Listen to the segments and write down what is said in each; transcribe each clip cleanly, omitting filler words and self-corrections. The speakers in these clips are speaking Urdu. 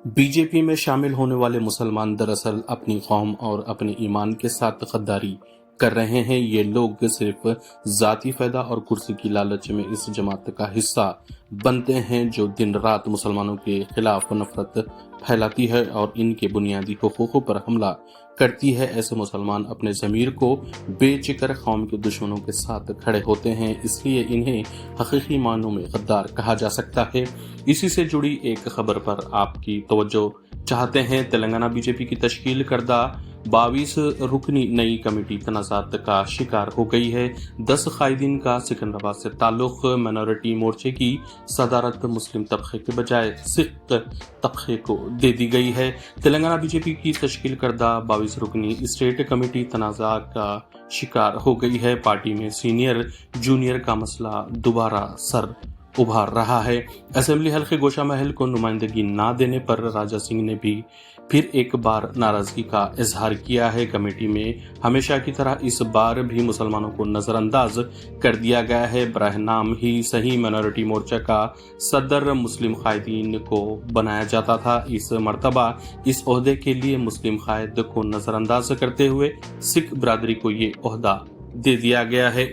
بی جے پی میں شامل ہونے والے مسلمان دراصل اپنی قوم اور اپنے ایمان کے ساتھ غداری کر رہے ہیں۔ یہ لوگ صرف ذاتی فائدہ اور کرسی کی لالچ میں اس جماعت کا حصہ بنتے ہیں جو دن رات مسلمانوں کے خلاف نفرت پھیلاتی ہے اور ان کے بنیادی حقوق پر حملہ کرتی ہے۔ ایسے مسلمان اپنے ضمیر کو بیچ کر قوم کے دشمنوں کے ساتھ کھڑے ہوتے ہیں، اس لیے انہیں حقیقی معنوں میں غدار کہا جا سکتا ہے۔ اسی سے جڑی ایک خبر پر آپ کی توجہ چاہتے ہیں۔ تلنگانہ بی جے پی کی تشکیل کردہ 22 رکنی نئی کمیٹی تنازعات کا شکار ہو گئی ہے۔ 10 قائدین کا سکندرآباد سے تعلق مائنورٹی مورچے کی صدارت مسلم طبقے کے بجائے سکھ طبقے کو دے دی گئی ہے۔ تلنگانہ بی جے پی کی تشکیل کردہ 22 رکنی اسٹیٹ کمیٹی تنازعات کا شکار ہو گئی ہے۔ پارٹی میں سینئر جونیئر کا مسئلہ دوبارہ سر ابھار رہا ہے۔ اسمبلی حلقے گوشہ محل کو نمائندگی نہ دینے پر راجہ سنگھ نے بھی پھر ایک بار ناراضگی کا اظہار کیا ہے۔ کمیٹی میں ہمیشہ کی طرح اس بار بھی مسلمانوں کو نظر انداز کر دیا گیا ہے۔ براہ نام ہی صحیح مائنورٹی مورچہ کا صدر مسلم قائدین کو بنایا جاتا تھا۔ اس مرتبہ اس عہدے کے لیے مسلم قائد کو نظر انداز کرتے ہوئے سکھ برادری کو یہ عہدہ دے دیا گیا ہے۔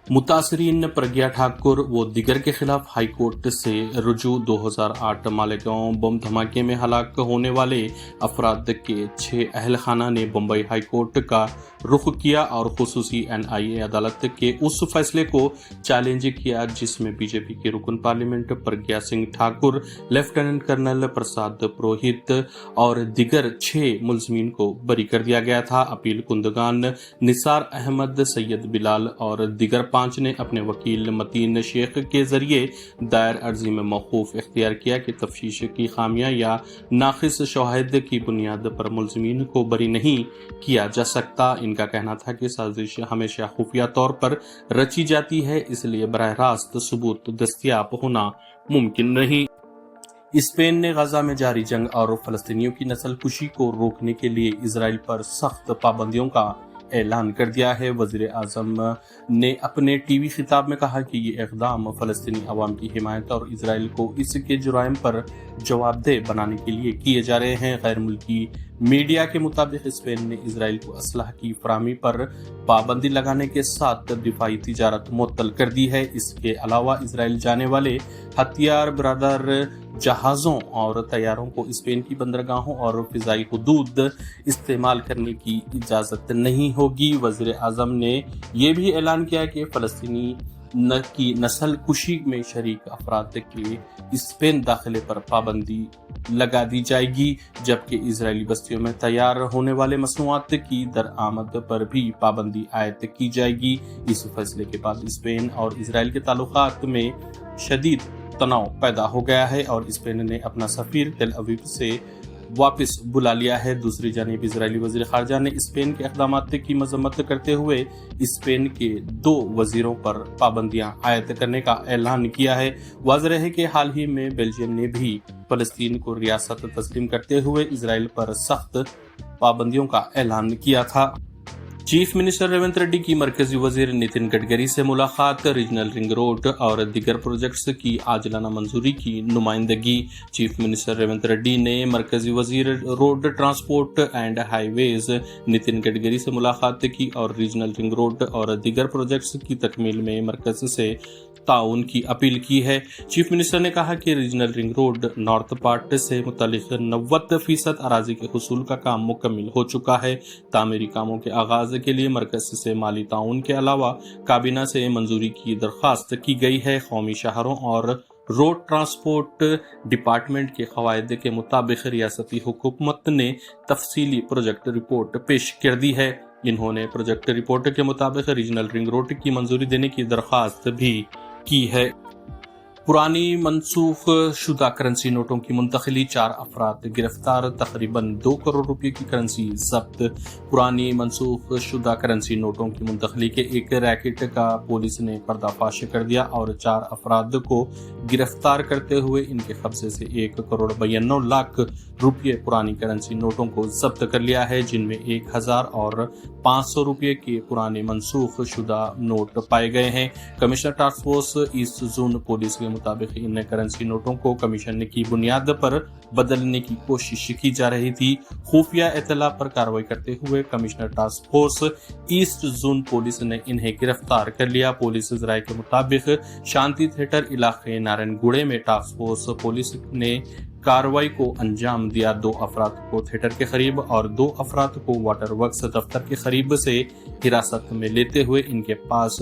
متاثرین پرگیا ٹھاکر و دیگر کے خلاف ہائی کورٹ سے رجوع 2008 مالیگاؤں بم دھماکے میں ہلاک ہونے والے افراد کے 6 اہل خانہ نے بمبئی ہائی کورٹ کا رخ کیا اور خصوصی NIA عدالت کے اس فیصلے کو چیلنج کیا جس میں بی جے پی کے رکن parliament Pragya Singh Thakur, lieutenant colonel Prasad Purohit اور دیگر 6 ملزمین کو بری کر دیا گیا تھا۔ اپیل کنندگان نثار احمد، سید بلال اور دیگر 5 نے اپنے وکیل متین شیخ کے ذریعے دائر عرضی میں موقوف اختیار کیا کہ تفتیش کی خامیاں یا ناقص شواہد کی بنیاد پر ملزمین کو بری نہیں کیا جا سکتا۔ ان کا کہنا تھا کہ سازش ہمیشہ خفیہ طور پر رچی جاتی ہے، اس لیے براہ راست ثبوت دستیاب ہونا ممکن نہیں۔ اسپین نے غزہ میں جاری جنگ اور فلسطینیوں کی نسل کشی کو روکنے کے لیے اسرائیل پر سخت پابندیوں کا اعلان کر دیا ہے۔ وزیر اعظم نے اپنے ٹی وی خطاب میں کہا کہ یہ اقدام فلسطینی عوام کی حمایت اور اسرائیل کو اس کے جرائم پر جواب دہ بنانے کے لیے کیے جا رہے ہیں۔ غیر ملکی میڈیا کے مطابق اسپین نے اسرائیل کو اسلحہ کی فراہمی پر پابندی لگانے کے ساتھ دفاعی تجارت معطل کر دی ہے۔ اس کے علاوہ اسرائیل جانے والے ہتھیار بردار جہازوں اور طیاروں کو اسپین کی بندرگاہوں اور فضائی حدود استعمال کرنے کی اجازت نہیں ہوگی۔ وزیر اعظم نے یہ بھی اعلان کیا کہ فلسطینی کی نسل کشی میں شریک افراد کے اسپین داخلے پر پابندی لگا دی جائے گی، جبکہ اسرائیلی بستیوں میں تیار ہونے والے مصنوعات کی درآمد پر بھی پابندی عائد کی جائے گی۔ اس فیصلے کے بعد اسپین اور اسرائیل کے تعلقات میں شدید تناؤ پیدا ہو گیا ہے اور اسپین نے اپنا سفیر تل اویو سے واپس بلا لیا ہے۔ دوسری جانب اسرائیلی وزیر خارجہ نے اسپین کے اقدامات کی مذمت کرتے ہوئے اسپین کے 2 وزیروں پر پابندیاں عائد کرنے کا اعلان کیا ہے۔ واضح ہے کہ حال ہی میں بیلجیم نے بھی فلسطین کو ریاست تسلیم کرتے ہوئے اسرائیل پر سخت پابندیوں کا اعلان کیا تھا۔ چیف منسٹر ریونت ریڈی کی مرکزی وزیر نتن گڈکری سے ملاقات، ریجنل رنگ روڈ اور دیگر پروجیکٹس کی عاجلانہ منظوری کی نمائندگی۔ چیف منسٹر ریونت ریڈی نے مرکزی وزیر روڈ ٹرانسپورٹ اینڈ ہائی ویز نتن گڈکری سے ملاقات کی اور ریجنل رنگ روڈ اور دیگر پروجیکٹس کی تکمیل میں مرکز سے تعاون کی اپیل کی ہے۔ چیف منسٹر نے کہا کہ regional ring road north part سے متعلق 90% اراضی کے حصول کا کام مکمل ہو چکا ہے۔ تعمیری کاموں کے آغاز کے لیے مرکز سے مالی تعاون کے علاوہ کابینہ سے منظوری کی درخواست کی گئی ہے۔ قومی شاہراہوں اور روڈ ٹرانسپورٹ ڈپارٹمنٹ کے قواعد کے مطابق ریاستی حکومت نے تفصیلی پروجیکٹ رپورٹ پیش کر دی ہے۔ انہوں نے پروجیکٹ رپورٹ کے مطابق ریجنل رنگ روڈ کی منظوری دینے کی درخواست بھی کی ہے۔ پرانی منسوخ شدہ کرنسی نوٹوں کی منتقلی، 4 افراد گرفتار، تقریباً 2 کروڑ روپے کی کرنسی ضبط۔ پرانی منسوخ شدہ کرنسی نوٹوں کی منتقلی کے ایک ریکٹ کا پولیس نے پردہ فاش کر دیا اور 4 افراد کو گرفتار کرتے ہوئے ان کے قبضے سے 1 کروڑ 92 لاکھ روپے پرانی کرنسی نوٹوں کو ضبط کر لیا ہے، جن میں 1000 اور 500 روپے کے پرانے منسوخ شدہ نوٹ پائے گئے ہیں۔ Commissioner task force east zone police کے مطابق ان کرنسی نوٹوں کو کمیشن کی بنیاد پر بدلنے کی کوشش کی جا رہی تھی۔ خفیہ اطلاع پر کارروائی کرتے ہوئے commissioner task force east zone police نے انہیں گرفتار کر لیا۔ پولیس ذرائع کے مطابق شانتی تھیٹر علاقے نارائن گوڑے میں ٹاسک فورس پولیس نے کارروائی کو انجام دیا۔ 2 افراد کو تھیٹر کے قریب اور 2 افراد کو واٹر ورکس دفتر کے قریب سے حراست میں لیتے ہوئے ان کے پاس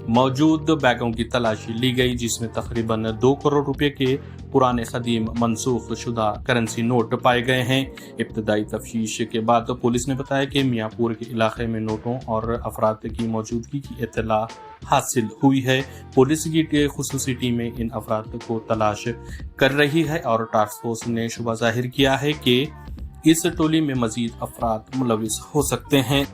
موجود بیگوں کی تلاشی لی گئی، جس میں تقریباً 2 کروڑ روپے کے پرانے قدیم منسوخ شدہ کرنسی نوٹ پائے گئے ہیں۔ ابتدائی تفتیش کے بعد پولیس نے بتایا کہ میاں پور کے علاقے میں نوٹوں اور افراد کی موجودگی کی اطلاع حاصل ہوئی ہے۔ پولیس کی خصوصی ٹیمیں ان افراد کو تلاش کر رہی ہے اور ٹاسک فورس نے شبہ ظاہر کیا ہے کہ اس ٹولی میں مزید افراد ملوث ہو سکتے ہیں۔